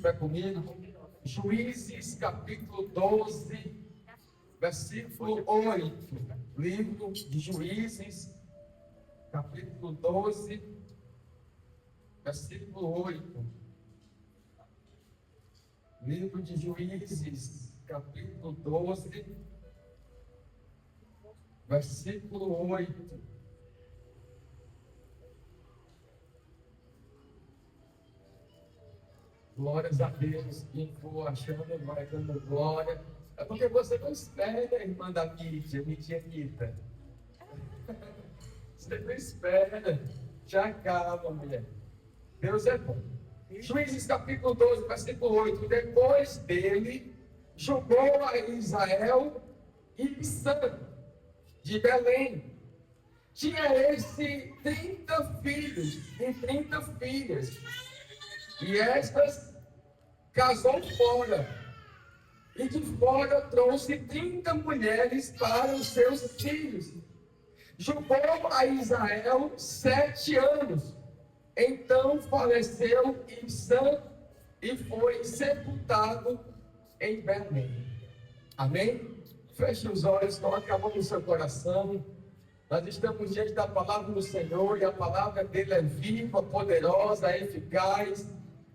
estiver comigo, Juízes capítulo 12, versículo 8. Livro de Juízes, capítulo 12, versículo 8. Livro de Juízes, capítulo 12, versículo 8. Glórias a Deus, quem for achando, vai dando glória. É porque você não espera, irmã da mídia, Anitta. Você não espera. Já calma, mulher. Deus é bom. Juízes capítulo 12, versículo 8. Depois dele, julgou a Israel Ibsã, de Belém. Tinha esse 30 filhos e 30 filhas. E estas casou fora. E de fora trouxe 30 mulheres para os seus filhos. Julgou a Israel 7 anos. Então faleceu Ibsã e foi sepultado em Belém. Amém? Feche os olhos, coloque a mão no seu coração. Nós estamos diante da palavra do Senhor e a palavra dele é viva, poderosa, eficaz.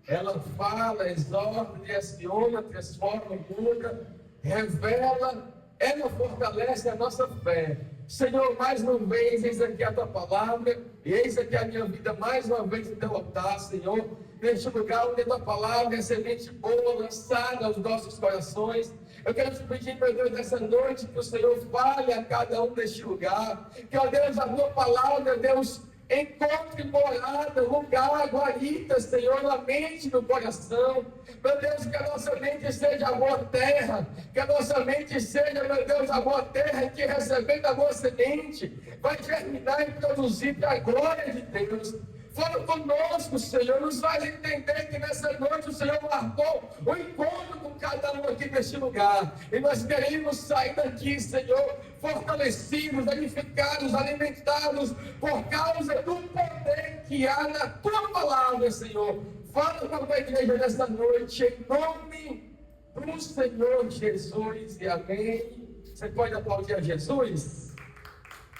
Ela fala, exorta, direciona, transforma, muda, revela, ela fortalece a nossa fé. Senhor, mais uma vez, eis aqui a tua palavra, e eis aqui a minha vida mais uma vez em teu altar, Senhor. Neste lugar onde a tua palavra é semente boa, lançada aos nossos corações. Eu quero te pedir, meu Deus, nessa noite, que o Senhor fale a cada um deste lugar. Que, ó Deus, a tua palavra, Deus, encontre morada, lugar, guarita, Senhor, na mente, no coração. Meu Deus, que a nossa mente seja a boa terra, que a nossa mente seja, meu Deus, a boa terra, que recebendo a boa semente, vai germinar e produzir para a glória de Deus. Fala conosco, Senhor, nos faz entender que nessa noite o Senhor marcou o encontro com cada um aqui neste lugar. E nós queremos sair daqui, Senhor, fortalecidos, edificados, alimentados, por causa do poder que há na tua palavra, Senhor. Fala com a igreja nesta noite, em nome do Senhor Jesus, e amém. Você pode aplaudir a Jesus?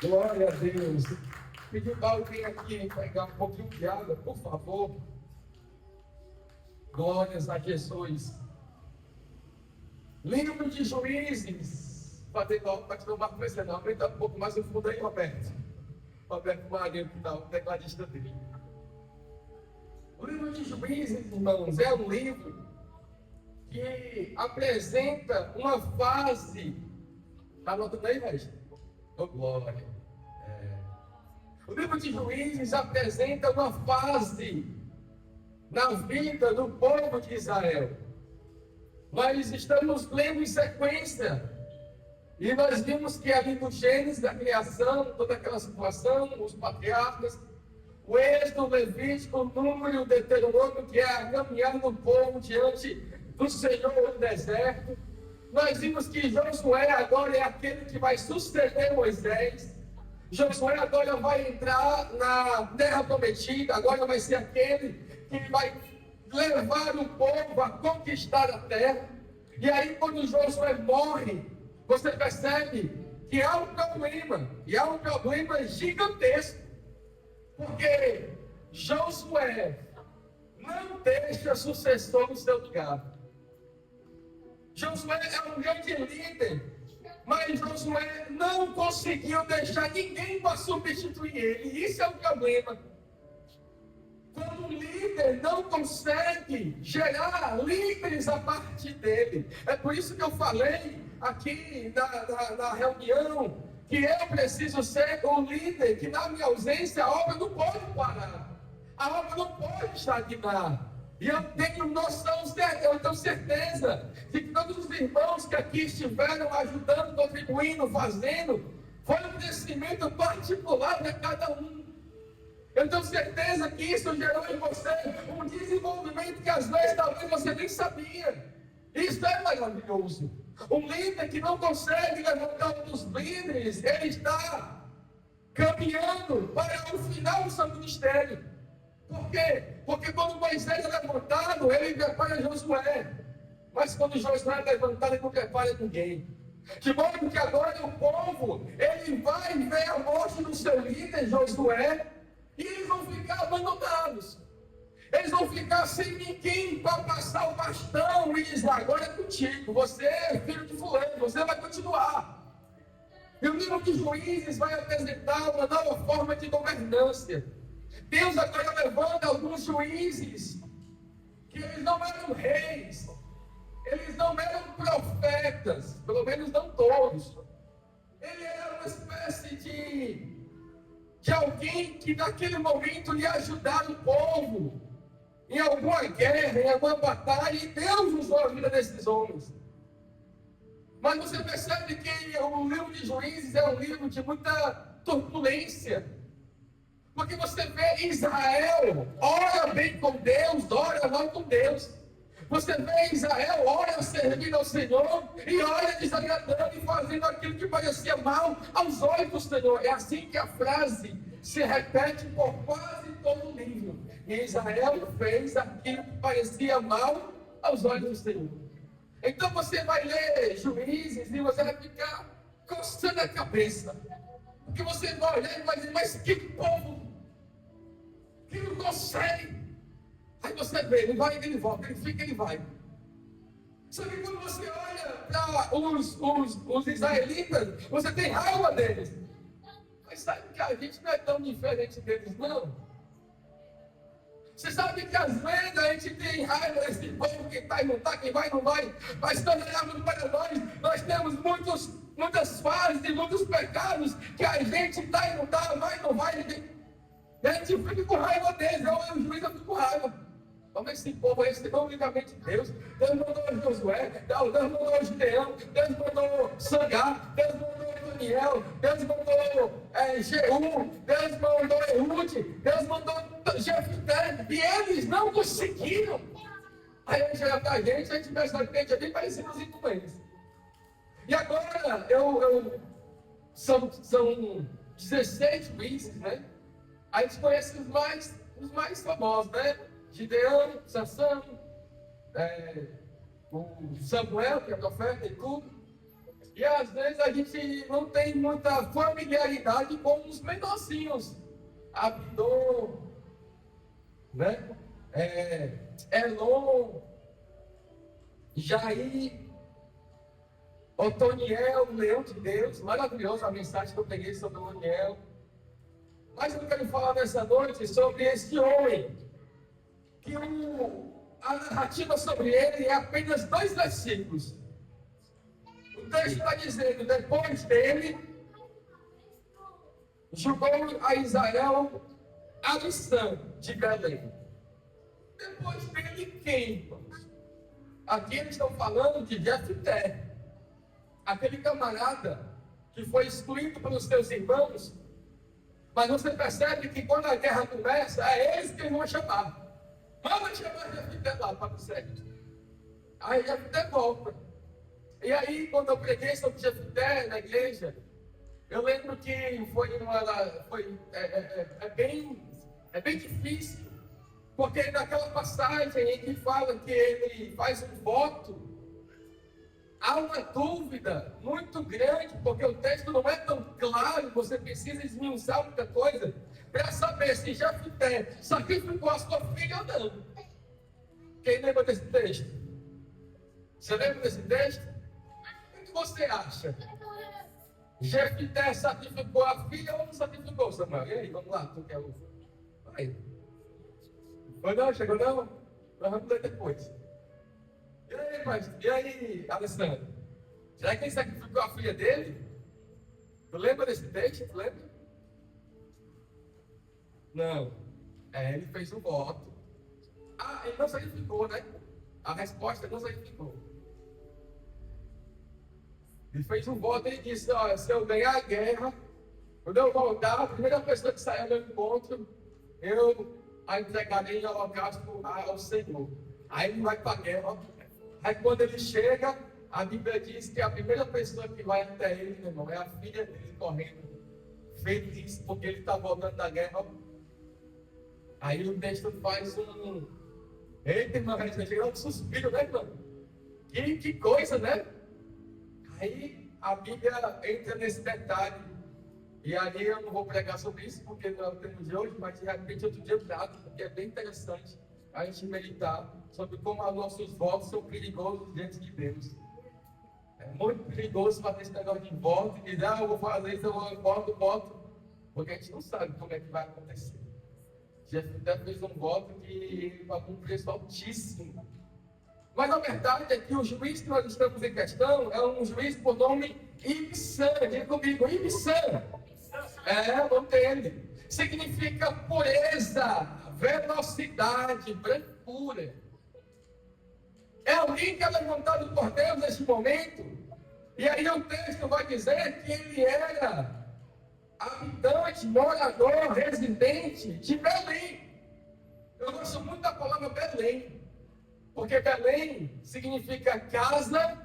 Glória a Deus. Pedir para alguém aqui pegar um pouquinho de água, por favor. Glórias a Jesus. Livro de Juízes. Para tomar coisa não, aumenta um pouco mais o fundo aí, Roberto. Roberto Marinho, que está o tecladista dele. O livro de Juízes, irmãos, é um livro que apresenta uma fase. Está anotando aí, Regis? Oh, glória. O livro de Juízes apresenta uma fase na vida do povo de Israel. Nós estamos lendo em sequência. E nós vimos que ali no Gênesis, da criação, toda aquela situação, os patriarcas, o Êxodo, o Levítico, o Número, o Deuteronômio, que é a caminhada do povo diante do Senhor no deserto. Nós vimos que Josué agora é aquele que vai suceder Moisés. Josué agora vai entrar na terra prometida, agora vai ser aquele que vai levar o povo a conquistar a terra. E aí quando Josué morre, você percebe que há um problema, e há um problema gigantesco, porque Josué não deixa sucessor no seu lugar. Josué é um grande líder, mas Josué não conseguiu deixar ninguém para substituir ele. E isso é um problema. Quando um líder não consegue gerar líderes a partir dele. É por isso que eu falei aqui na reunião que eu preciso ser um líder, que na minha ausência a obra não pode parar. A obra não pode estagnar. E eu tenho noção, eu tenho certeza de que todos os irmãos que aqui estiveram ajudando, contribuindo, fazendo, foi um crescimento particular para cada um. Eu tenho certeza que isso gerou em você um desenvolvimento que às vezes talvez você nem sabia. Isso é maravilhoso. Um líder que não consegue levantar outros líderes, ele está caminhando para o final do seu ministério. Por quê? Porque quando Moisés é levantado, ele prepara Josué. Mas quando Josué é levantado, ele não prepara ninguém. De modo que agora o povo, ele vai ver a morte do seu líder, Josué, e eles vão ficar abandonados. Eles vão ficar sem ninguém para passar o bastão e dizer, agora é contigo, você é filho de fulano, você vai continuar. E o livro de Juízes vai apresentar uma nova forma de governância. Deus agora levanta alguns juízes, que eles não eram reis, eles não eram profetas, pelo menos não todos. Ele era uma espécie de alguém que naquele momento ia ajudar o povo em alguma guerra, em alguma batalha, e Deus usou a vida desses homens. Mas você percebe que o livro de Juízes é um livro de muita turbulência. Porque você vê Israel, ora bem com Deus, ora mal com Deus. Você vê Israel, ora servindo ao Senhor, e ora desagradando e fazendo aquilo que parecia mal aos olhos do Senhor. É assim que a frase se repete por quase todo o livro. E Israel fez aquilo que parecia mal aos olhos do Senhor. Então você vai ler Juízes e você vai ficar coçando a cabeça. Porque você vai olhar e vai dizer, mas que povo que não consegue. Aí você vê, ele vai e ele volta, ele fica e ele vai. Só que quando você olha para os israelitas, você tem raiva deles. Mas sabe que a gente não é tão diferente deles, não. Você sabe que às vezes a gente tem raiva desse povo que está e não está, quem vai e não vai. Mas quando olhamos para nós temos muitas fases e muitos pecados que a gente está e não está, vai e não vai. E a gente fica com raiva deles. O juiz fica com raiva. Como esse povo recebeu unicamente Deus. Deus mandou Josué, Deus mandou Gideão, Deus mandou Sangar, Deus mandou Daniel, Deus mandou Jeú, Deus mandou Ehud, Deus mandou Jefté, e eles não conseguiram. Aí a gente olha para a gente pensa que a gente é bem parecido com eles. E agora, são 16 juízes, né? A gente conhece os mais famosos, né? Gideão, Sansão, o Samuel, que é profeta e tudo. E às vezes a gente não tem muita familiaridade com os menorzinhos. Abdon, né? Elon, Jair, Otoniel, o leão de Deus. Maravilhosa a mensagem que eu peguei sobre o Otoniel. Mas eu quero falar nessa noite sobre esse homem, que a narrativa sobre ele é apenas 2 versículos. O texto está dizendo, depois dele, julgou a Israel a lição de Belém. Depois dele quem, irmãos? Aqui eles estão falando de Jefté, aquele camarada que foi excluído pelos seus irmãos. Mas você percebe que quando a guerra começa, é eles que vão chamar. Vamos chamar Jefté lá para o século. Aí Jefté volta. E aí, quando eu preguei sobre Jefté na igreja, eu lembro que é bem difícil, porque naquela passagem em que fala que ele faz um voto, há uma dúvida muito grande, porque o texto não é tão claro, você precisa esmiuçar muita coisa para saber se Jefté sacrificou a sua filha ou não. Quem lembra desse texto? Você lembra desse texto? O que você acha? Jefté sacrificou a filha ou não sacrificou, Samuel? E aí, vamos lá, tu quer o... Vai. Foi não? Chegou não? Nós vamos ler depois. E aí, Alessandro? Será que ele sacrificou a filha dele? Tu lembra desse texto? Tu lembra? Não. Ele fez um voto. Ele não sacrificou, né? A resposta não sacrificou. Ele fez um voto e disse, olha, se eu ganhar a guerra, quando eu voltar, a primeira pessoa que sair ao meu encontro, eu a entregarei em holocausto ao Senhor. Aí ele vai para a guerra. Aí quando ele chega, a Bíblia diz que a primeira pessoa que vai até ele, meu irmão, é a filha dele correndo, feliz porque ele está voltando da guerra. Aí o texto faz um... Eita, irmão, a gente chega um suspiro, né, irmão? Que coisa, né? Aí a Bíblia entra nesse detalhe. E aí eu não vou pregar sobre isso, porque não é o tema de hoje, mas de repente outro dia eu trago, porque é bem interessante a gente meditar sobre como os nossos votos são perigosos diante de Deus. É muito perigoso fazer esse negócio de voto e dizer, eu vou fazer isso, eu voto, porque a gente não sabe como é que vai acontecer. Jesus até fez um voto que pagou um preço altíssimo. Mas a verdade é que o juiz que nós estamos em questão é um juiz por nome Ibsan. Diga comigo, Ibsan. É o nome dele. Significa pureza, velocidade, brancura. É alguém que é levantado por Deus neste momento. E aí o texto vai dizer que ele era habitante, morador, residente de Belém. Eu gosto muito da palavra Belém, porque Belém significa casa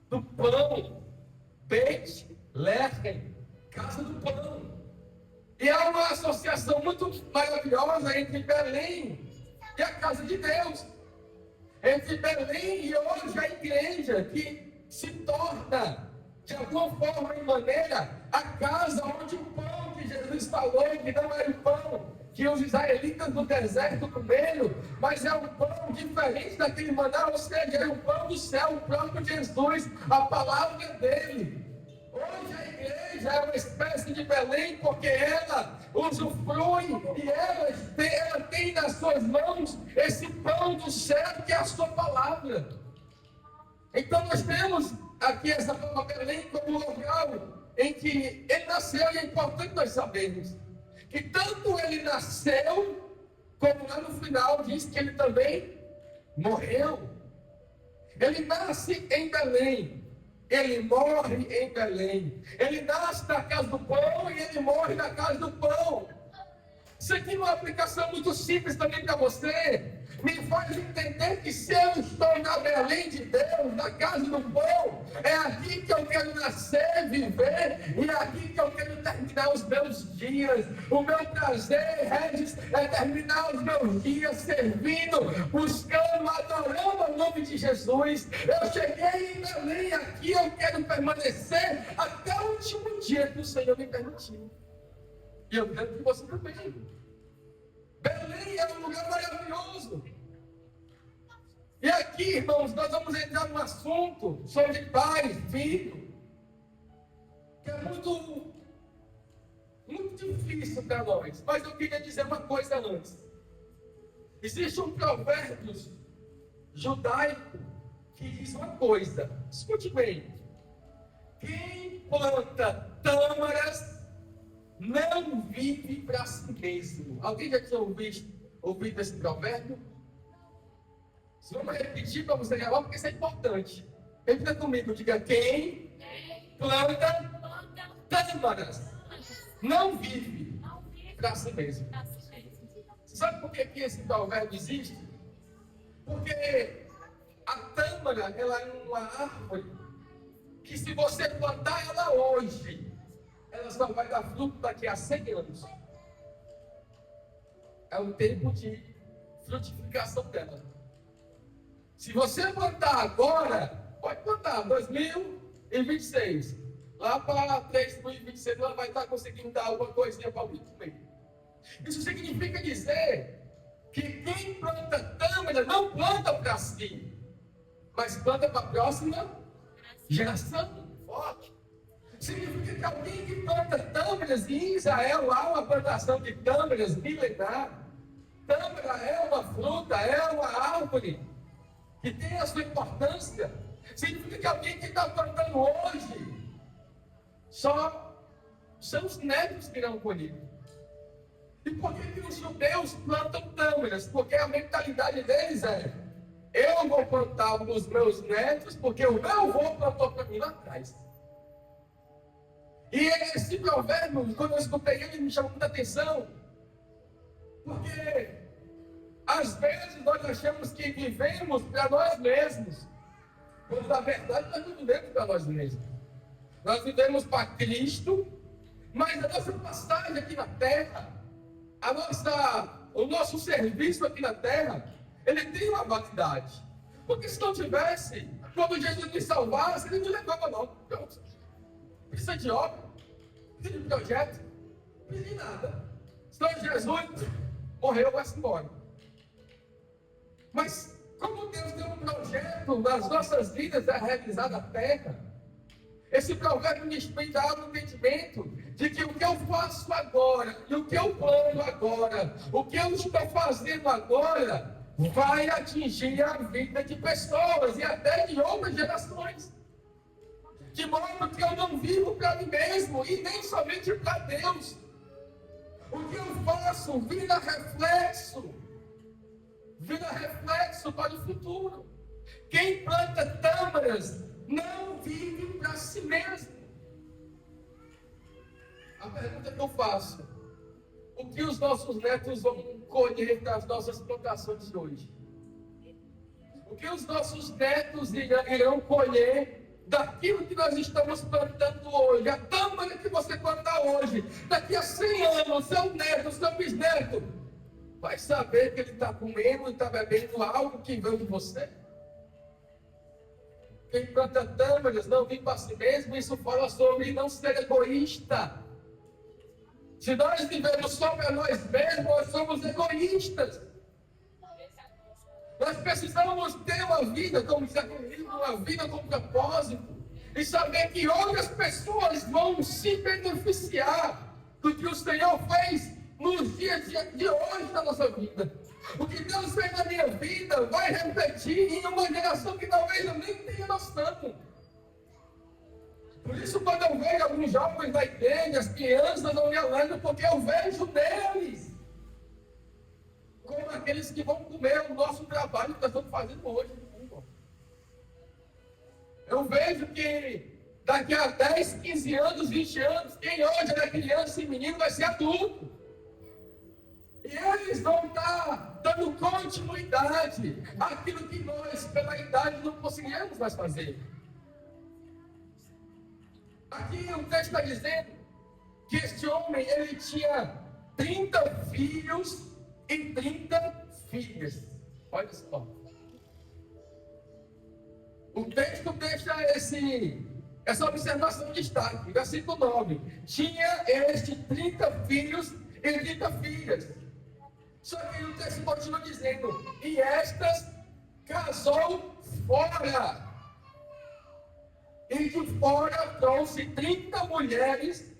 do pão, Beit Lehem, casa do pão. E há uma associação muito maravilhosa entre Belém e a casa de Deus. Entre Belém e hoje a igreja, que se torna, de alguma forma e maneira, a casa onde o pão que Jesus falou, que não era o pão que os israelitas no deserto comeram, mas é um pão diferente daquele maná, ou seja, é o pão do céu, o próprio Jesus, a palavra dele. Hoje a igreja é uma espécie de Belém, porque ela usufrui e ela tem nas suas mãos esse pão do céu que é a sua palavra. Então nós temos aqui essa palavra Belém como local em que ele nasceu, e é importante nós sabermos que tanto ele nasceu, como lá no final diz que ele também morreu. Ele nasce em Belém, ele morre em Belém. Ele nasce na casa do pão e ele morre na casa do pão. Isso aqui é uma aplicação muito simples também para você. Me faz entender que se eu estou na Belém de Deus, na casa do pão, é aqui que eu quero nascer, viver, e é aqui que eu quero terminar os meus dias. O meu prazer, Regis, é terminar os meus dias servindo, buscando, adorando o nome de Jesus. Eu cheguei em Belém, aqui eu quero permanecer até o último dia que o Senhor me permitiu. E eu quero que você também. Belém é um lugar maravilhoso. E aqui, irmãos, nós vamos entrar num assunto sobre pai, filho, que é muito difícil para nós. Mas eu queria dizer uma coisa antes. Existe um provérbio judaico que diz uma coisa. Escute bem. Quem planta tâmaras não vive para si mesmo. Alguém já tinha ouvido esse provérbio? Vamos repetir para você gravar, porque isso é importante. Repita comigo, diga: quem planta tâmaras não vive para si mesmo. Você sabe por que esse provérbio existe? Porque a tâmara, ela é uma árvore que, se você plantar ela hoje, ela só vai dar fruto daqui a 100 anos. É o tempo de frutificação dela. Se você plantar agora, pode plantar 2026. Lá para 2026 ela vai estar conseguindo dar alguma coisinha para alguém comer. Isso significa dizer que quem planta tâmara não planta para si, mas planta para a próxima geração. Forte. Significa que alguém que planta tâmaras, e em Israel há uma plantação de tâmaras milenar. Tâmara é uma fruta, é uma árvore que tem a sua importância. Significa que alguém que está plantando hoje, só seus netos virão colher. E por que os judeus plantam tâmaras? Porque a mentalidade deles é: eu vou plantar para os meus netos, porque o meu avô plantou para mim lá atrás. E esse provérbio, quando eu escutei ele, me chamou muita atenção. Porque às vezes nós achamos que vivemos para nós mesmos, quando na verdade nós não vivemos para nós mesmos. Nós vivemos para Cristo, mas a nossa passagem aqui na terra, a nossa o nosso serviço aqui na terra, ele tem uma validade. Porque se não tivesse, quando Jesus nos salvasse, ele não levava não. Pronto. Precisa de obra, precisa de projeto, não precisa de nada. Senão Jesus morreu, vai-se embora. Mas como Deus tem um projeto nas nossas vidas a realizar na terra, esse projeto me dá o entendimento de que o que eu faço agora, e o que eu plano agora, o que eu estou fazendo agora, vai atingir a vida de pessoas e até de outras gerações. De modo que eu não vivo para mim mesmo e nem somente para Deus. O que eu faço vira reflexo para o futuro. Quem planta tâmaras não vive para si mesmo. A pergunta que eu faço: o que os nossos netos vão colher das nossas plantações de hoje? O que os nossos netos irão colher daquilo que nós estamos plantando hoje? A tâmara que você planta hoje, daqui a 100 anos, seu neto, seu bisneto vai saber que ele está comendo e está bebendo algo que veio de você? Quem planta tâmaras não vive para si mesmo. Isso fala sobre não ser egoísta. Se nós vivemos só para nós mesmos, nós somos egoístas. Nós precisamos ter uma vida, como diz aquele livro, uma vida com propósito. E saber que outras pessoas vão se beneficiar do que o Senhor fez nos dias de hoje da nossa vida. O que Deus fez na minha vida vai repetir em uma geração que talvez eu nem tenha noção. Por isso, quando eu vejo alguns jovens da igreja, as crianças, não me alegro, porque eu vejo neles como aqueles que vão comer o nosso trabalho que nós estamos fazendo hoje. Eu vejo que daqui a 10, 15 anos, 20 anos, quem hoje era criança e menino vai ser adulto. E eles vão estar dando continuidade àquilo que nós, pela idade, não conseguimos mais fazer. Aqui o texto está dizendo que este homem, ele tinha 30 filhos e 30 filhas. Olha só. O texto deixa essa observação de destaque. Versículo 9. Tinha este 30 filhos e 30 filhas. Só que o texto continua dizendo: e estas casou fora. E de fora trouxe 30 mulheres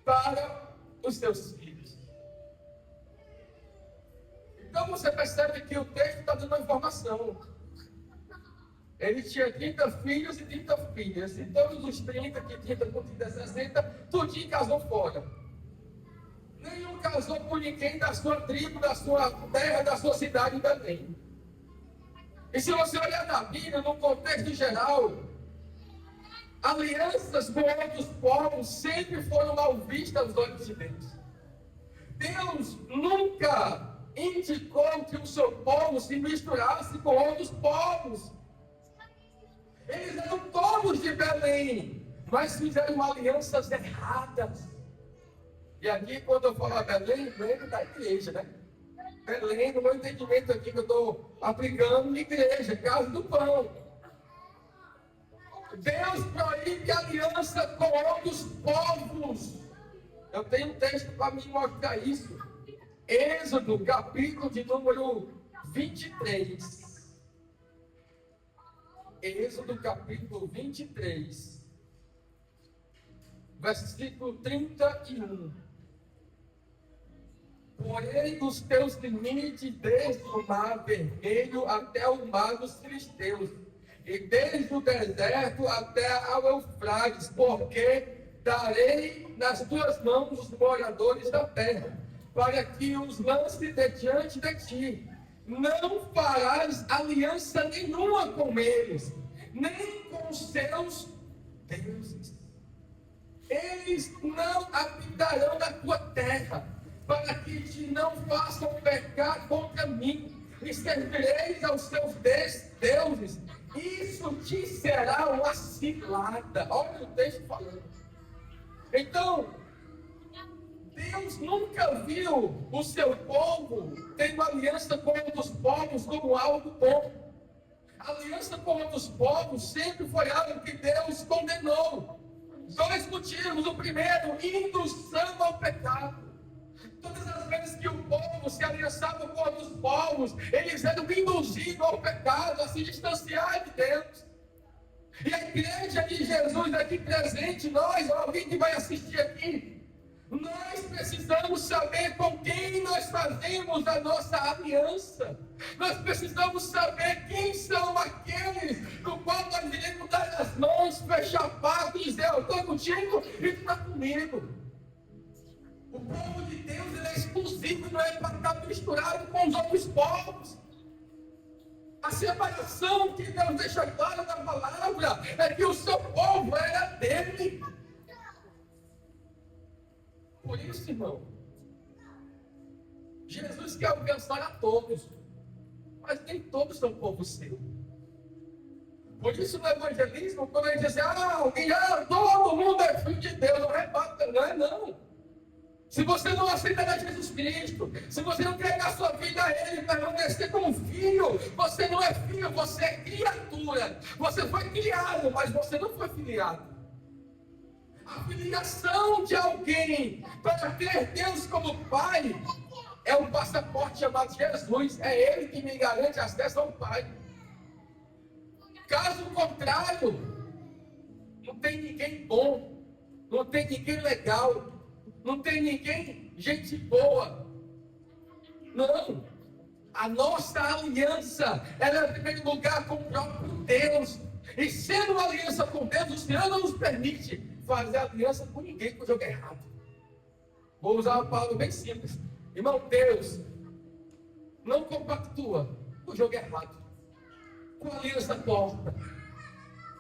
para os seus filhos. Então você percebe que o texto está dando uma informação. Ele tinha 30 filhos e 30 filhas. E todos os 30, que 30 com 30 é 60, tudinho casou fora. Nenhum casou com ninguém da sua tribo, da sua terra, da sua cidade também. E se você olhar na Bíblia, no contexto geral, alianças com outros povos sempre foram mal vistas aos olhos de Deus. Deus nunca indicou que o seu povo se misturasse com outros povos. Eles eram todos de Belém, mas fizeram alianças erradas. E aqui, quando eu falo Belém, lembro da igreja, né? Belém, no meu entendimento aqui que eu estou aplicando, igreja, casa do pão. Deus proíbe aliança com outros povos. Eu tenho um texto para me mostrar isso. Êxodo, capítulo de número 23. Êxodo, capítulo 23. Versículo 31. Porém, os teus limites desde o mar vermelho até o mar dos filisteus, e desde o deserto até ao Eufrates, porque darei nas tuas mãos os moradores da terra, para que os lance de diante de ti. Não farás aliança nenhuma com eles, nem com os seus deuses. Eles não habitarão na tua terra, para que te não façam pecar contra mim, e servireis aos seus deuses. Isso te será uma cilada. Olha o texto falando. Então, Deus nunca viu o seu povo tendo aliança com outros povos como algo bom. A aliança com outros povos sempre foi algo que Deus condenou. Dois motivos. O primeiro, indução ao pecado. Todas as vezes que o povo se aliançava com outros povos, eles eram induzidos ao pecado, a se distanciar de Deus. E a igreja de Jesus aqui presente, nós, alguém que vai assistir aqui, nós precisamos saber com quem nós fazemos a nossa aliança. Nós precisamos saber quem são aqueles com qual nós iremos dar as mãos, fechar pacto e dizer: eu estou contigo e tu está comigo. O povo de Deus, ele é exclusivo, não é para estar misturado com os outros povos. A separação que Deus deixa clara na palavra é que o seu povo era dele. Por isso, irmão, Jesus quer alcançar a todos, mas nem todos são povo seu. Por isso, no evangelismo, quando a gente diz alguém, todo mundo é filho de Deus, não rebata, não. Se você não aceitar Jesus Cristo, se você não entregar sua vida a Ele, permanecer como filho, você não é filho, você é criatura. Você foi criado, mas você não foi filiado. A filiação de alguém para ter Deus como Pai é um passaporte chamado Jesus. É Ele que me garante acesso ao Pai. Caso contrário, não tem ninguém bom, não tem ninguém legal, não tem ninguém gente boa. Não. A nossa aliança, ela é em primeiro lugar com o próprio Deus. E sendo uma aliança com Deus, o Senhor não nos permite fazer aliança com ninguém que o jogo é errado. Vou usar uma palavra bem simples. Irmão, Deus não compactua com o jogo errado, com a aliança torta,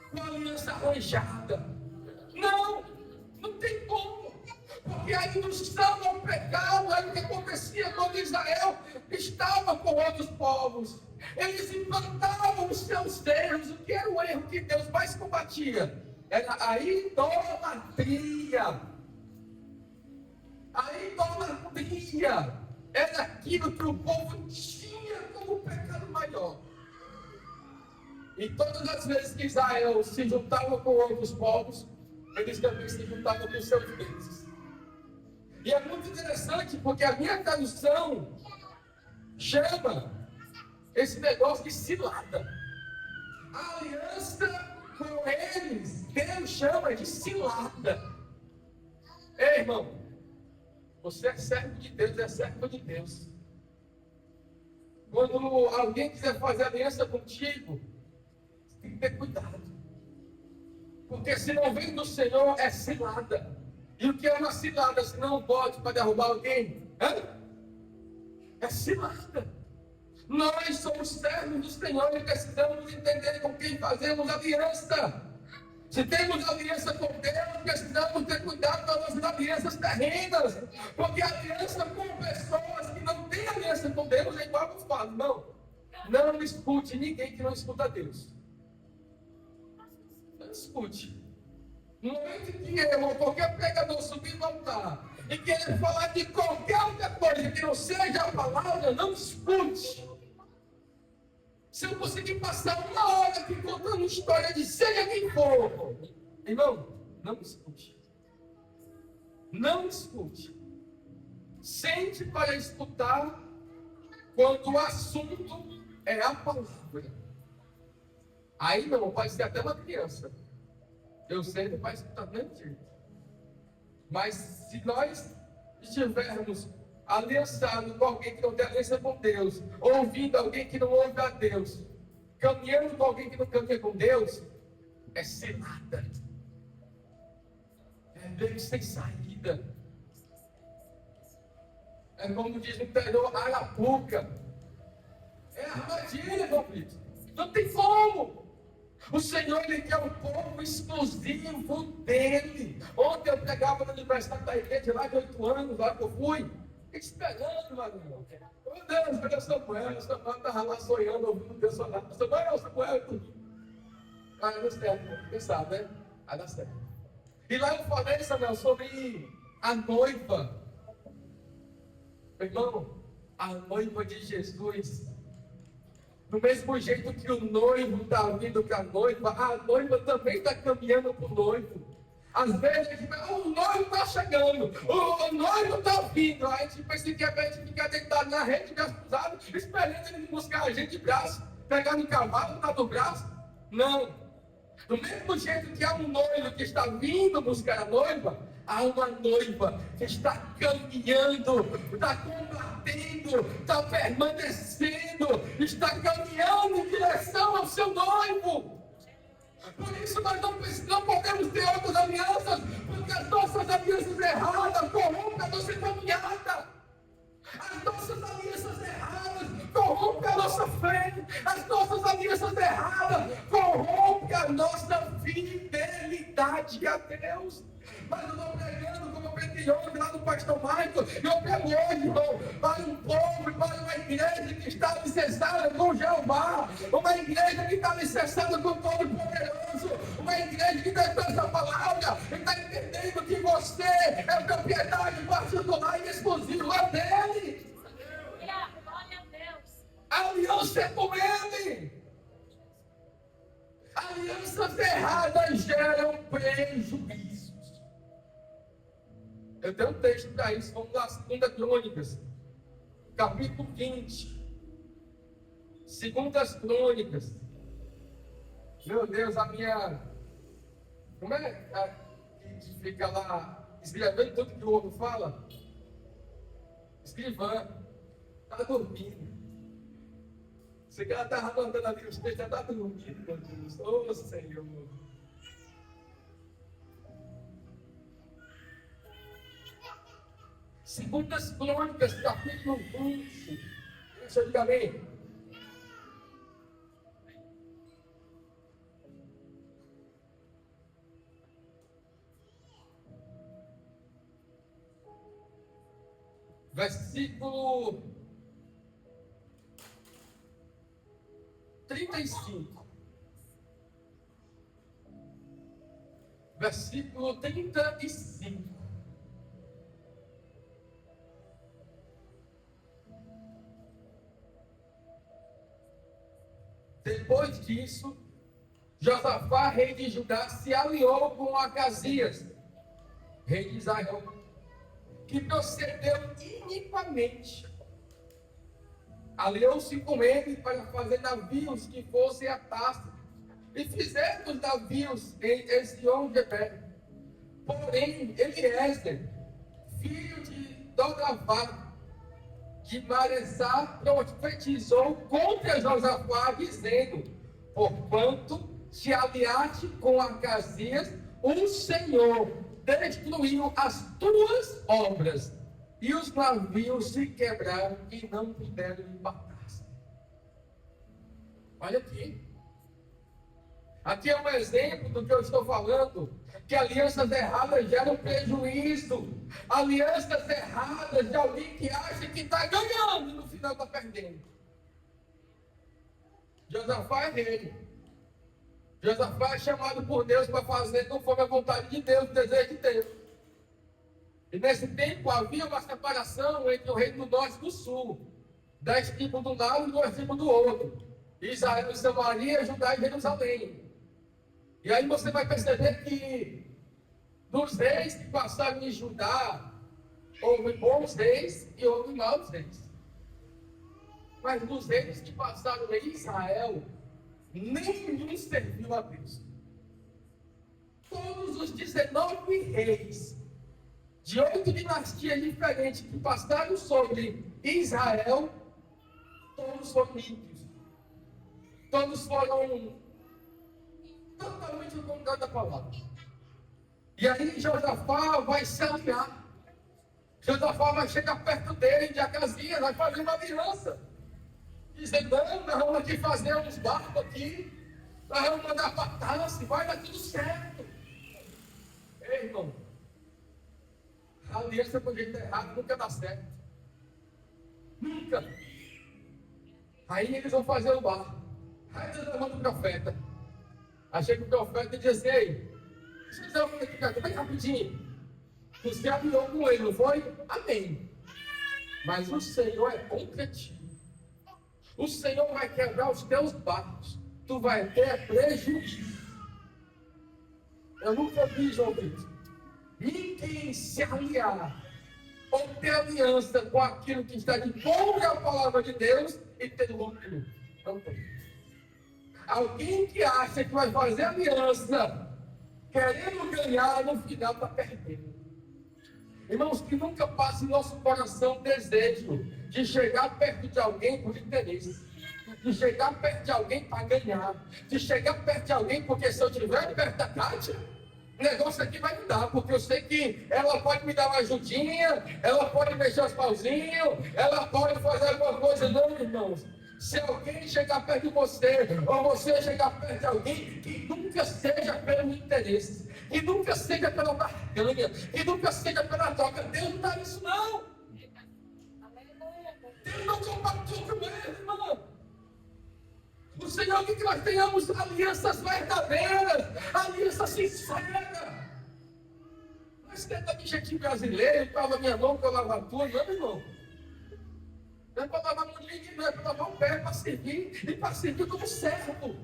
com a aliança arranjada. Não tem como. Porque a indução ao pecado era o que acontecia quando Israel estava com outros povos. Eles implantavam os seus erros. O que era o erro que Deus mais combatia? Era a idolatria. A idolatria era aquilo que o povo tinha como pecado maior. E todas as vezes que Israel se juntava com outros povos, eles também se juntavam com seus deuses. E é muito interessante porque a minha tradução chama esse negócio de cilada. A aliança com eles, Deus chama de cilada. Ei, irmão, você é servo de Deus, é servo de Deus. Quando alguém quiser fazer aliança contigo, você tem que ter cuidado. Porque se não vem do Senhor, é cilada. E o que é uma cilada? Se não pode para derrubar alguém? É cilada. Nós somos servos do Senhor e precisamos entender com quem fazemos aliança. Se temos aliança com Deus, precisamos ter cuidado com as nossas alianças terrenas. Porque aliança com pessoas que não têm aliança com Deus é igual eu falo. Não escute ninguém que não escuta Deus. Não escute. No momento que eu ou qualquer pregador subir no altar e querer falar de qualquer outra coisa que não seja a palavra, não escute. Se eu conseguir passar uma hora aqui contando história de seja quem for, irmão, não escute. Não escute. Sente para escutar quando o assunto é a palavra. Aí, meu irmão, pode ser até uma criança. Eu sei que vai escutar do mesmo jeito. Mas se nós estivermos aliançados com alguém que não tem aliança com Deus, ouvindo alguém que não ouve a Deus, caminhando com alguém que não caminha com Deus, é cilada. É meio sem saída. É como diz no interior, arapuca. É armadilha, meu filho. Não tem como. O Senhor, Ele quer um povo exclusivo dEle. Ontem eu pregava no aniversário da igreja, lá de 8 anos, lá que eu fui. Fiquei esperando, meu irmão. Meu Deus, cadê Samuel? Estava lá sonhando, ouvindo Deus falar. Samuel, tudo. Ah, não certo, quem sabe, né? Vai dar certo. E lá eu falei, Samuel, sobre a noiva. Irmão, a noiva de Jesus, do mesmo jeito que o noivo está vindo para a noiva também está caminhando para o noivo. Às vezes a gente fala, o noivo está chegando, o noivo está vindo. Aí a gente pensa que a gente fica deitado na rede, braço cruzado, esperando ele buscar a gente de braço, pegar no cavalo, tá do braço. Não. Do mesmo jeito que há um noivo que está vindo buscar a noiva, há uma noiva que está caminhando, está combatendo, está permanecendo, está caminhando em direção ao seu noivo. Por isso nós não podemos ter outras alianças, porque as nossas alianças erradas corrompem a nossa caminhada. As nossas alianças erradas corrompem a nossa fé. As nossas alianças erradas corrompem a nossa fidelidade a Deus. Mas eu estou pregando, como eu preguei ontem lá no Pastor Michael, e eu prego hoje, irmão, para um povo, para uma igreja que está alicerçada com Jeová, uma igreja que está alicerçada com o Todo-Poderoso, uma igreja que está com essa palavra, e está entendendo que você é propriedade particular e exclusiva dele. Glória a Deus. A aliança é com ele. Alianças erradas geram prejuízos. Eu tenho um texto para isso, vamos lá, 2 Crônicas, capítulo 20. 2 Crônicas. Meu Deus, a minha. Como é que fica lá escrevendo tudo que o outro fala? Escrivã. Está dormindo. Esse cara estava mandando ali os textos, está dormindo, meu Deus. Ô Senhor. 2 Crônicas, capítulo 20. Deixa eu dizer amém. Versículo 35. Versículo 35. Depois disso, Josafá, rei de Judá, se aliou com Acasias, rei de Israel, que procedeu iniquamente. Aliou-se com ele para fazer navios que fossem a Tarso, e fizeram os navios em Ezion-Geber. Porém, Eliezer, filho de Dodavá, de Maressá, profetizou contra Josafá, dizendo: porquanto se aliaste com Acasias, o Senhor destruiu as tuas obras, e os navios se quebraram e não puderam embarcar-se. Olha aqui. Aqui é um exemplo do que eu estou falando, que alianças erradas geram prejuízo. Alianças erradas de alguém que acha que está ganhando e no final está perdendo. Josafá é rei. Josafá é chamado por Deus para fazer conforme a vontade de Deus, o desejo de Deus. E nesse tempo havia uma separação entre o reino do norte e do sul. 10 tribos do lado e 2 tribos do outro. Israel e Samaria, Judá e Jerusalém. E aí você vai perceber que dos reis que passaram em Judá, houve bons reis e houve maus reis. Mas dos reis que passaram em Israel, nenhum serviu a Deus. Todos os 19 reis de 8 dinastias diferentes que passaram sobre Israel, todos foram ímpios. Todos foram totalmente o contrário da palavra. E aí Josafá vai se alinhar. Josafá vai chegar perto dele, de Acasias, vai fazer uma aliança. Dizendo: não, nós vamos aqui fazer uns barcos aqui, nós vamos mandar para Tarso, vai dar tudo certo. Ei, irmão, a aliança com o jeito errado nunca dá certo. Nunca. Aí eles vão fazer o barco. Aí Deus levanta o profeta. Aí chega o profeta e diz: ei, vocês vão ficar bem rapidinho. Você alinhou com ele, não foi? Amém. Mas o Senhor é contra ti. O Senhor vai quebrar os teus barcos. Tu vai ter prejuízo. Eu nunca vi, João Vitor, ninguém se aliar ou ter aliança com aquilo que está de contra a palavra de Deus e ter lucro. Não tem. Alguém que acha que vai fazer aliança querendo ganhar, no final está perdendo. Irmãos, que nunca passe em nosso coração o desejo de chegar perto de alguém por interesse, de chegar perto de alguém para ganhar, de chegar perto de alguém porque se eu estiver perto da Kátia, o negócio aqui vai me dar, porque eu sei que ela pode me dar uma ajudinha, ela pode mexer os pauzinhos, ela pode fazer alguma coisa. Não, irmãos. Se alguém chegar perto de você, ou você chegar perto de alguém, que nunca seja pelo interesse, que nunca seja pela barganha, que nunca seja pela troca. Deus não dá isso, não. Deus não compartilha mesmo, irmão. O Senhor quer que nós tenhamos alianças verdadeiras, alianças sinceras. Mas tenta de jeitinho brasileiro, lava minha mão, que eu lavo a tua, não, irmão. Não é para lavar a mão de ninguém, não é para lavar o pé, é para servir, e para servir como servo.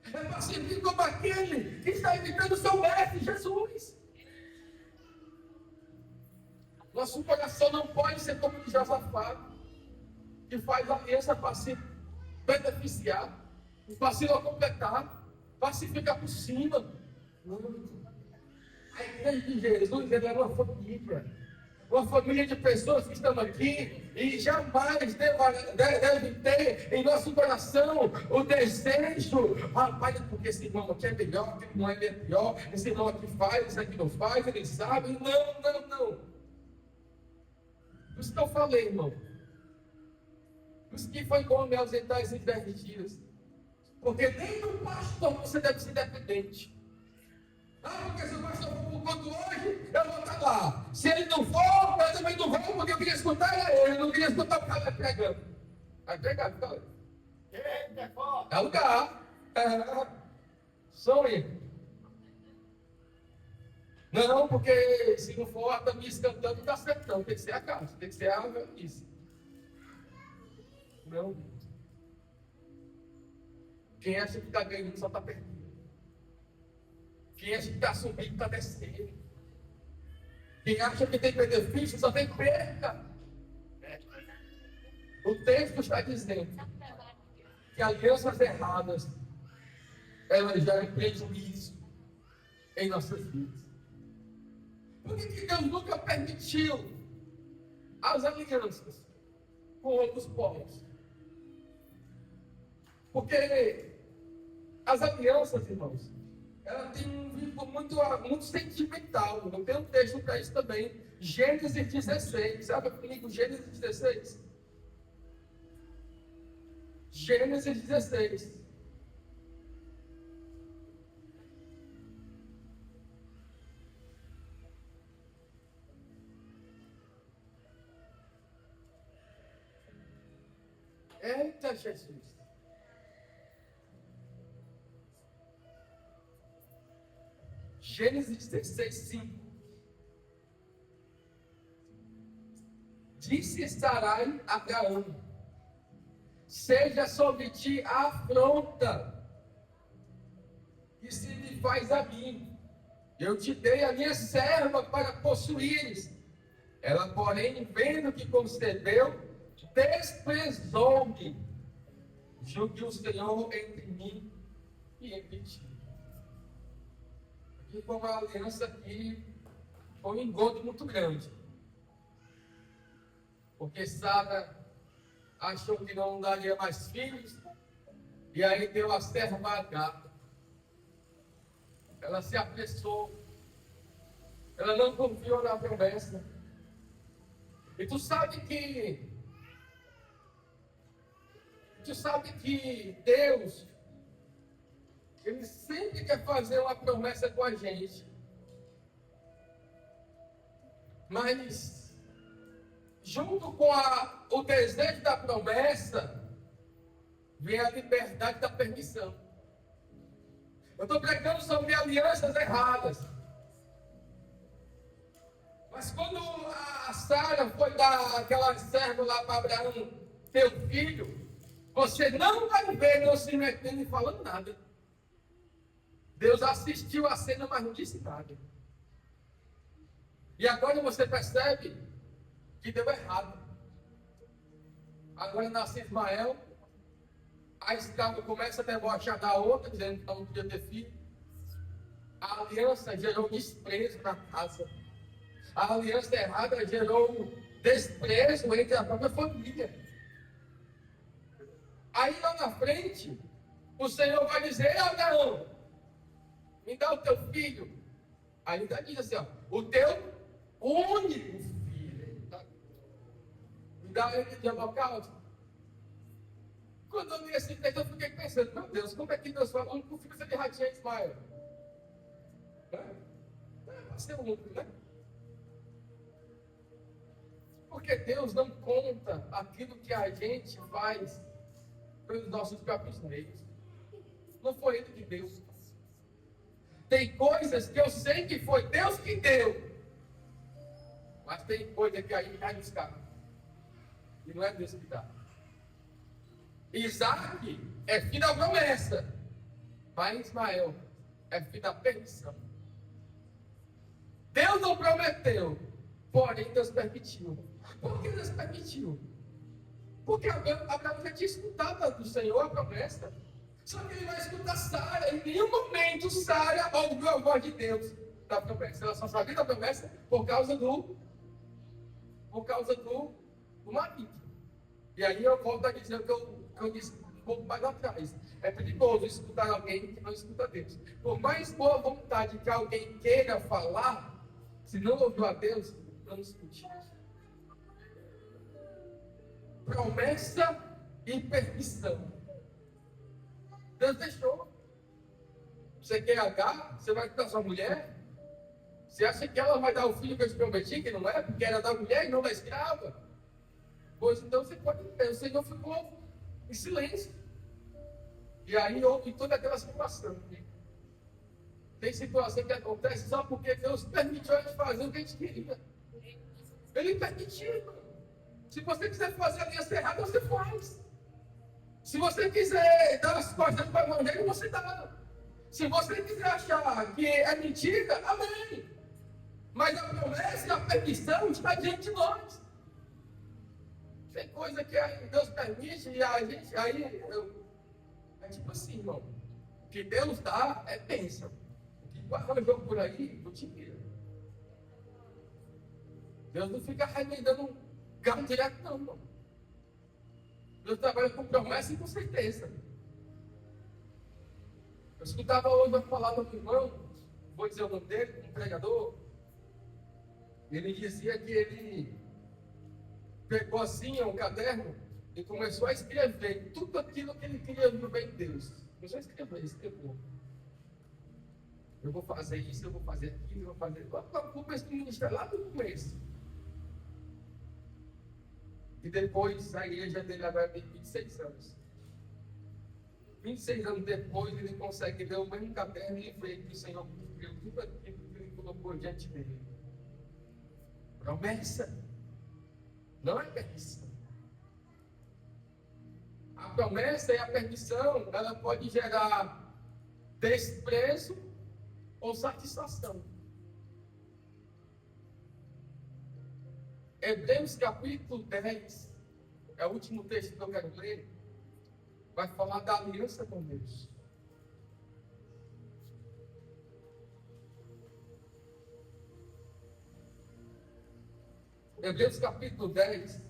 É para servir como aquele que está imitando o seu mestre, Jesus. Nosso coração não pode ser como o de Josafá, que faz aliança para se beneficiar, para se completar, para se ficar por cima. Não. A igreja de Jesus era uma família de pessoas que estão aqui e jamais devem ter em nosso coração o desejo, rapaz, porque esse irmão aqui é melhor, esse irmão aqui é pior, esse irmão aqui faz, esse aqui não faz, ele sabe. Não. Por isso que eu falei, irmão. Por isso que foi bom me ausentar esses 10 dias. Porque nem do pastor você deve ser dependente. Porque se o pastor for quanto hoje, eu vou estar lá. Se ele não for, eu também não vou, porque eu queria escutar ele. Eu não queria escutar o cara pregando. Vai pregar, fica lá. É lugar. Sonho. Não, porque se não for a Tamis cantando, não dá certo não. Tem que ser a casa, tem que ser a isso. Não. Quem acha que está ganhando só está perdendo. Quem acha que está subindo está descendo. Quem acha que tem benefício só tem perca. O texto está dizendo que alianças erradas elas geram prejuízo em nossas vidas. Por que Deus nunca permitiu as alianças com outros povos? Porque as alianças, irmãos, ela tem um vínculo muito sentimental. Eu tenho um texto para isso também. Gênesis 16. Sabe comigo Gênesis 16? Gênesis 16. Eita, Jesus. Gênesis 16, 5. Disse Sarai a Abraão: seja sobre ti a afronta que se me faz a mim. Eu te dei a minha serva para possuíres. Ela, porém, vendo que concebeu, desprezou-me. Julgue o Senhor entre mim e entre ti. Aqui foi uma aliança que foi um engodo muito grande. Porque Sara achou que não daria mais filhos, e aí deu a serva a Agar. Ela se apressou, ela não confiou na promessa. E tu sabe que Deus, Ele sempre quer fazer uma promessa com a gente. Mas, junto com o desejo da promessa, vem a liberdade da permissão. Eu estou pregando sobre alianças erradas. Mas quando a a Sara foi dar aquela serva lá para Abraão, teu filho, você não vai ver Deus se metendo e falando nada. Deus assistiu a cena, mas não disse nada. E agora você percebe que deu errado. Agora nasce Ismael, a escrava começa a debochar da outra, dizendo que não podia ter filho. A aliança gerou desprezo na casa. A aliança errada gerou desprezo entre a própria família. Aí lá na frente, o Senhor vai dizer: Abraão, me dá o teu filho. Ainda diz assim: ó, o teu único filho. Me dá ele de holocausto. Quando eu li esse texto, eu fiquei pensando: meu Deus, como é que Deus fala? O único filho de ratinha de Ismael? Não é para ser o único, né? Porque Deus não conta aquilo que a gente faz pelos nossos próprios meios. Não foi Ele que deu. Tem coisas que eu sei que foi Deus que deu. Mas tem coisa que aí cai nos carros. E não é Deus que dá. Isaac é filho da promessa. Mas Ismael é filho da permissão. Deus não prometeu, porém Deus permitiu. Por que Deus permitiu? Porque Abraão já tinha escutado do Senhor a promessa. Só que ele vai escutar Sara. Em nenhum momento Sara ouviu a voz de Deus da promessa. Ela só sabia da promessa por causa do marido. E aí eu volto a dizer o que eu disse um pouco mais atrás. É perigoso escutar alguém que não escuta Deus. Por mais boa vontade que alguém queira falar, se não ouviu a Deus, não escute. Promessa e permissão. Deus deixou. Você quer H? Você vai dar sua mulher? Você acha que ela vai dar o filho que eu te prometi, que não é? Porque era da mulher e não da escrava? Pois então você pode ter. O Senhor ficou em silêncio. E aí houve toda aquela situação. Tem situação que acontece só porque Deus permitiu a gente fazer o que a gente queria. Ele permitiu. Se você quiser fazer a aliança errada, você faz. Se você quiser dar as costas para o evangelho, você dá. Se você quiser achar que é mentira, amém. Mas a promessa e a permissão está diante de nós. Tem coisa que Deus permite e a gente é tipo assim, irmão. O que Deus dá é bênção. O que arranjou por aí, não te vira. Deus não fica remendando carro direto, não, irmão. Deus trabalha com promessa e com certeza. Eu escutava hoje uma palavra do irmão, vou dizer o nome dele, um pregador. Ele dizia que ele pegou assim um caderno e começou a escrever tudo aquilo que ele queria no bem de Deus. Começou a escreveu. Eu vou fazer isso, eu vou fazer aquilo, eu vou fazer aquilo. Eu comecei a ministrar lá no começo. E depois a igreja dele agora tem 26 anos. 26 anos depois ele consegue ver o mesmo caderno e ver que o Senhor cumpriu tudo aquilo que ele colocou diante dele. Promessa não é permissão. A promessa e a permissão, ela pode gerar desprezo ou satisfação. Hebreus capítulo 10, é o último texto que eu quero ler, vai falar da aliança com Deus. Hebreus capítulo 10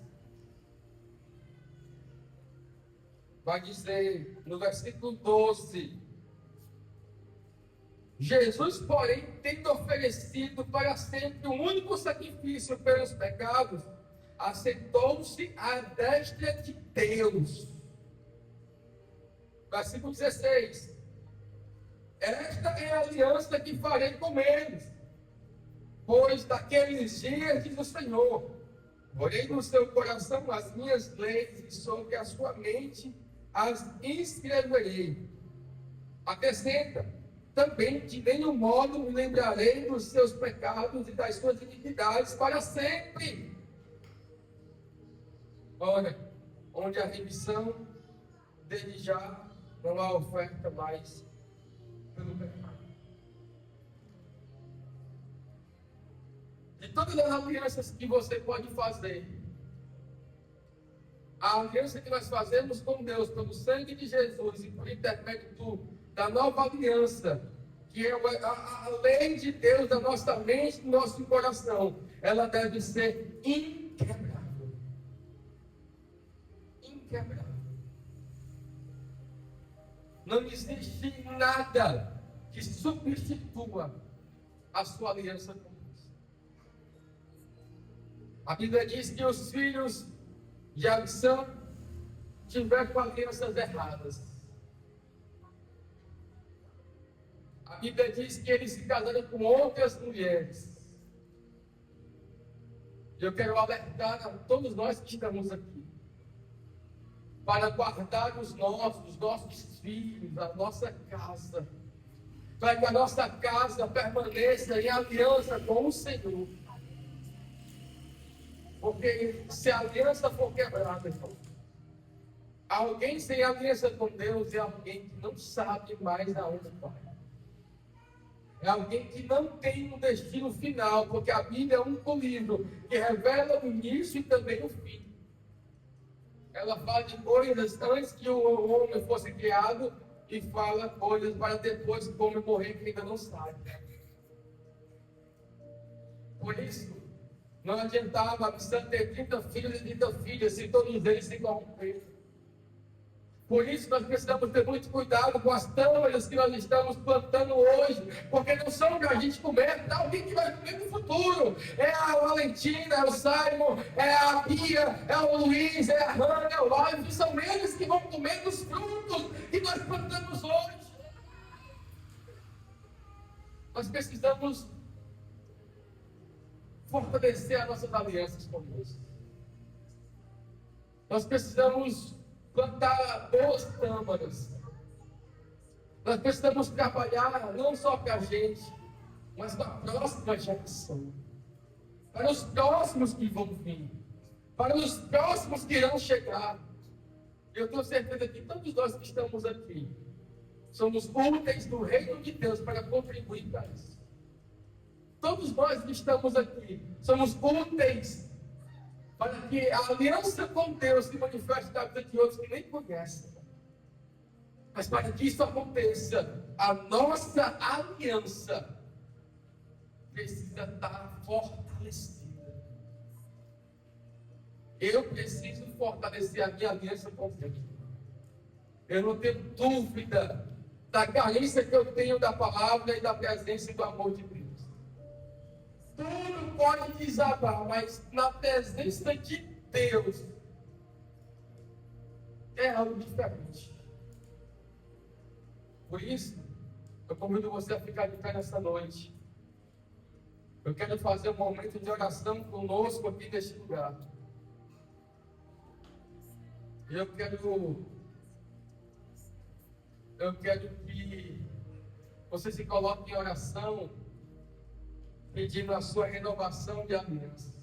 vai dizer no versículo 12: Jesus, porém, tendo oferecido para sempre um único sacrifício pelos pecados, assentou-se à destra de Deus. Versículo 16: esta é a aliança que farei com eles, pois daqueles dias, diz o Senhor, porei no seu coração as minhas leis e sobre a sua mente as escreverei. Acrescenta: também de nenhum modo me lembrarei dos seus pecados e das suas iniquidades para sempre. Ora, onde a remissão, desde já não há oferta mais pelo pecado. De todas as alianças que você pode fazer, a aliança que nós fazemos com Deus pelo sangue de Jesus e por intermédio da nova aliança, que é a lei de Deus da nossa mente, do nosso coração, ela deve ser inquebrável. Inquebrável. Não existe nada que substitua a sua aliança com Deus. A Bíblia diz que os filhos de Abissão tiveram com alianças erradas. A Bíblia diz que eles se casaram com outras mulheres. Eu quero alertar a todos nós que estamos aqui para guardar os nossos filhos, a nossa casa, para que a nossa casa permaneça em aliança com o Senhor. Porque se a aliança for quebrada, então, alguém sem aliança com Deus é alguém que não sabe mais aonde vai. É alguém que não tem um destino final, porque a Bíblia é um único livro que revela o início e também o fim. Ela fala de coisas antes que o homem fosse criado e fala coisas para depois que o homem morrer que ainda não sabe. Por isso, não adiantava a missão ter 30 filhos e 30 filhas se todos eles se corromperem. Por isso nós precisamos ter muito cuidado com as tâmaras que nós estamos plantando hoje, porque não são para a gente comer, é alguém que vai comer no futuro. É a Valentina, é o Simon, é a Bia, é o Luiz, é a Hannah, é o Olive, são eles que vão comer dos frutos que nós plantamos hoje. Nós precisamos fortalecer as nossas alianças com Deus. Nós precisamos plantar boas tâmaras. Nós precisamos trabalhar não só para a gente, mas para a próxima geração, para os próximos que vão vir, para os próximos que irão chegar. Eu tenho certeza que todos nós que estamos aqui somos úteis do reino de Deus para contribuir para isso. Todos nós que estamos aqui somos úteis para que a aliança com Deus se manifeste na vida de outros que nem conhecem. Mas para que isso aconteça, a nossa aliança precisa estar fortalecida. Eu preciso fortalecer a minha aliança com Deus. Eu não tenho dúvida da carência que eu tenho da palavra e da presença e do amor de Deus. Tudo pode desabar, mas na presença de Deus é algo diferente. Por isso, eu convido você a ficar de pé nessa noite. Eu quero fazer um momento de oração conosco aqui neste lugar. Eu quero que você se coloque em oração, pedindo a sua renovação de aliança.